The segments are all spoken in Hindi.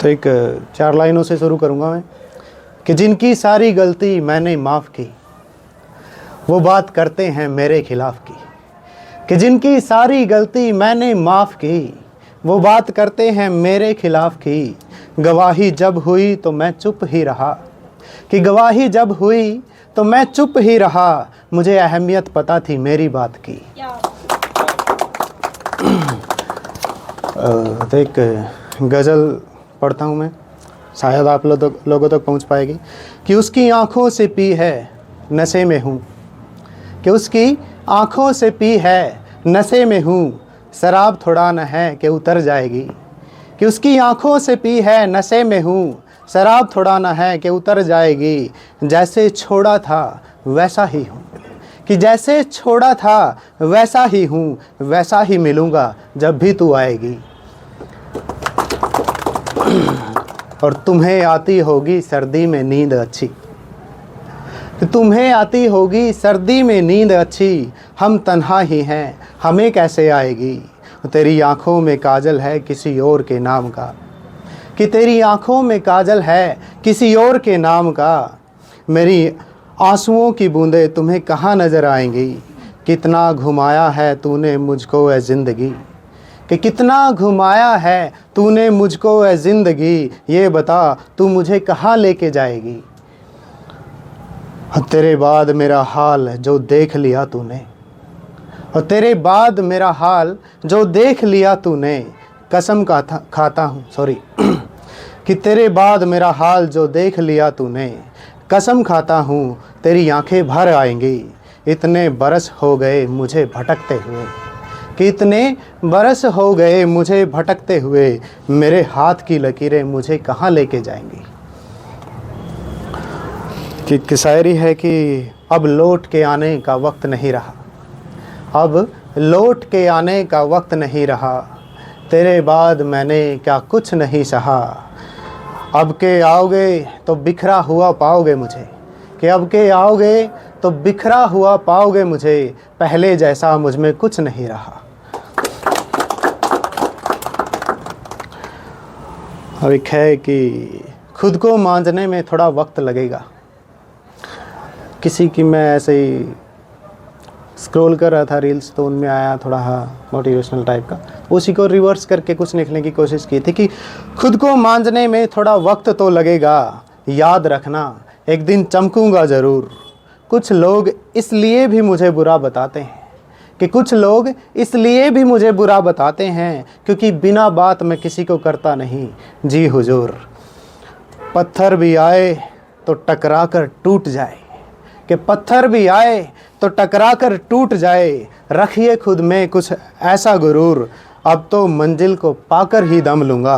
तो एक 4 लाइनों से शुरू करूँगा मैं कि जिनकी सारी गलती मैंने माफ़ की वो बात करते हैं मेरे खिलाफ़ की। कि जिनकी सारी गलती मैंने माफ़ की वो बात करते हैं मेरे खिलाफ़ की। गवाही जब हुई तो मैं चुप ही रहा, कि गवाही जब हुई तो मैं चुप ही रहा। मुझे अहमियत पता थी मेरी बात की। तो एक गज़ल पढ़ता हूँ मैं, शायद आप लोगों तक पहुँच पाएगी। कि उसकी आँखों से पी है नशे में हूँ, कि उसकी आँखों से पी है नशे में हूँ। शराब थोड़ा न है कि उतर जाएगी, कि उसकी आँखों से पी है नशे में हूँ। शराब थोड़ा न है कि उतर जाएगी। जैसे छोड़ा था वैसा ही हूँ, कि जैसे छोड़ा था वैसा ही हूँ। वैसा ही मिलूँगा जब भी तू आएगी। और तुम्हें आती होगी सर्दी में नींद अच्छी, कि तुम्हें आती होगी सर्दी में नींद अच्छी। हम तन्हा ही हैं हमें कैसे आएगी। तेरी आँखों में काजल है किसी और के नाम का, कि तेरी आँखों में काजल है किसी और के नाम का। मेरी आंसुओं की बूंदें तुम्हें कहाँ नज़र आएंगी। कितना घुमाया है तूने मुझको ए ज़िंदगी, कि कितना घुमाया है तूने मुझको ए ज़िंदगी। ये बता तू मुझे कहाँ लेके जाएगी। और तेरे बाद मेरा हाल जो देख लिया तूने, और तेरे बाद मेरा हाल जो देख लिया तूने। कसम खाता हूँ कि तेरे बाद मेरा हाल जो देख लिया तूने। कसम खाता हूँ तेरी आंखें भर आएंगी। इतने बरस हो गए मुझे भटकते हुए, कि इतने बरस हो गए मुझे भटकते हुए। मेरे हाथ की लकीरें मुझे कहाँ लेके जाएंगी। कि शायरी है कि अब लौट के आने का वक्त नहीं रहा, अब लौट के आने का वक्त नहीं रहा। तेरे बाद मैंने क्या कुछ नहीं सहा। अब के आओगे तो बिखरा हुआ पाओगे मुझे, कि अब के आओगे तो बिखरा हुआ पाओगे मुझे। पहले जैसा मुझ में कुछ नहीं रहा। अब एक है कि खुद को मांझने में थोड़ा वक्त लगेगा। किसी की मैं ऐसे ही स्क्रॉल कर रहा था रील्स, तो उनमें आया थोड़ा मोटिवेशनल टाइप का, उसी को रिवर्स करके कुछ लिखने की कोशिश की थी। कि खुद को मांझने में थोड़ा वक्त तो लगेगा, याद रखना एक दिन चमकूंगा ज़रूर। कुछ लोग इसलिए भी मुझे बुरा बताते हैं, कि कुछ लोग इसलिए भी मुझे बुरा बताते हैं क्योंकि बिना बात मैं किसी को करता नहीं जी हुजूर। पत्थर भी आए तो टकरा कर टूट जाए, कि पत्थर भी आए तो टकरा कर टूट जाए। रखिए खुद में कुछ ऐसा गुरूर, अब तो मंजिल को पाकर ही दम लूँगा,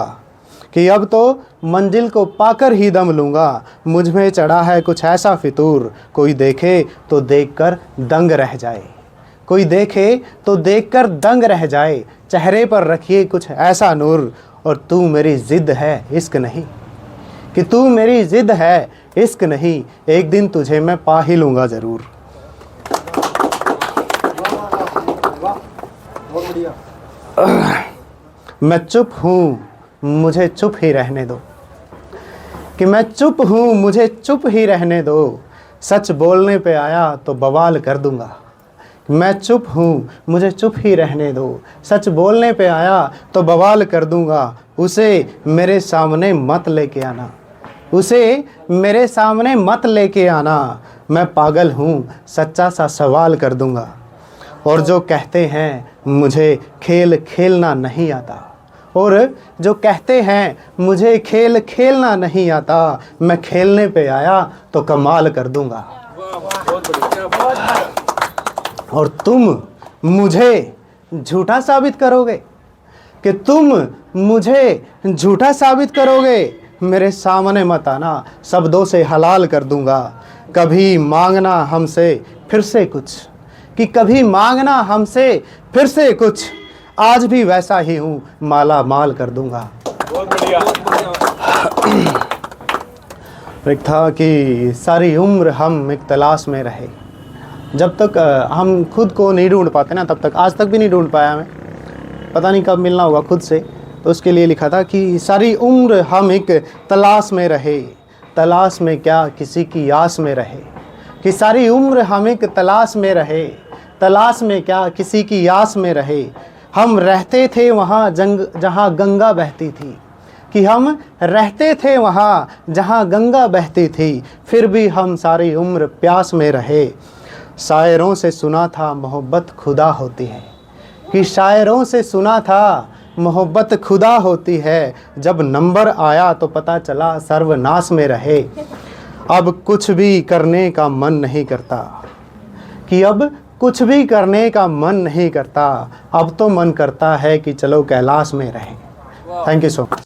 कि अब तो मंजिल को पाकर ही दम लूँगा। मुझ में चढ़ा है कुछ ऐसा फितूर, कोई देखे तो देखकर दंग रह जाए, कोई देखे तो देखकर दंग रह जाए। चेहरे पर रखिए कुछ ऐसा नूर, और तू मेरी ज़िद है इश्क नहीं, कि तू मेरी ज़िद है इश्क नहीं। एक दिन तुझे मैं पा ही लूँगा ज़रूर। मैं चुप हूँ मुझे चुप ही रहने दो, कि मैं चुप हूँ मुझे चुप ही रहने दो। सच बोलने पे आया तो बवाल कर दूँगा। मैं चुप हूँ मुझे चुप ही रहने दो, सच बोलने पे आया तो बवाल कर दूँगा। उसे मेरे सामने मत लेके आना, उसे मेरे सामने मत लेके आना। मैं पागल हूँ सच्चा सा सवाल कर दूँगा। और जो कहते हैं मुझे खेल खेलना नहीं आता, और जो कहते हैं मुझे खेल खेलना नहीं आता, मैं खेलने पे आया तो कमाल कर दूँगा। और तुम मुझे झूठा साबित करोगे, कि तुम मुझे झूठा साबित करोगे। मेरे सामने मत आना शब्दों से हलाल कर दूंगा। कभी मांगना हमसे फिर से कुछ, कि कभी मांगना हमसे फिर से कुछ। आज भी वैसा ही हूँ माला माल कर दूंगा। बहुत बढ़िया। एक था कि सारी उम्र हम एक तलाश में रहे, जब तक हम खुद को नहीं ढूंढ पाते ना, तब तक, आज तक भी नहीं ढूंढ पाया मैं, पता नहीं कब मिलना होगा खुद से। तो उसके लिए लिखा था कि सारी उम्र हम एक तलाश में रहे, तलाश में क्या किसी की आस में रहे, कि सारी उम्र हम एक तलाश में रहे, तलाश में क्या किसी की आस में रहे। हम रहते थे वहाँ जहाँ गंगा बहती थी, कि हम रहते थे वहाँ जहाँ गंगा बहती थी, फिर भी हम सारी उम्र प्यास में रहे। शायरों से सुना था मोहब्बत खुदा होती है, कि शायरों से सुना था मोहब्बत खुदा होती है, जब नंबर आया तो पता चला सर्वनाश में रहे। अब कुछ भी करने का मन नहीं करता, कि अब कुछ भी करने का मन नहीं करता, अब तो मन करता है कि चलो कैलाश में रहें। Thank you so much.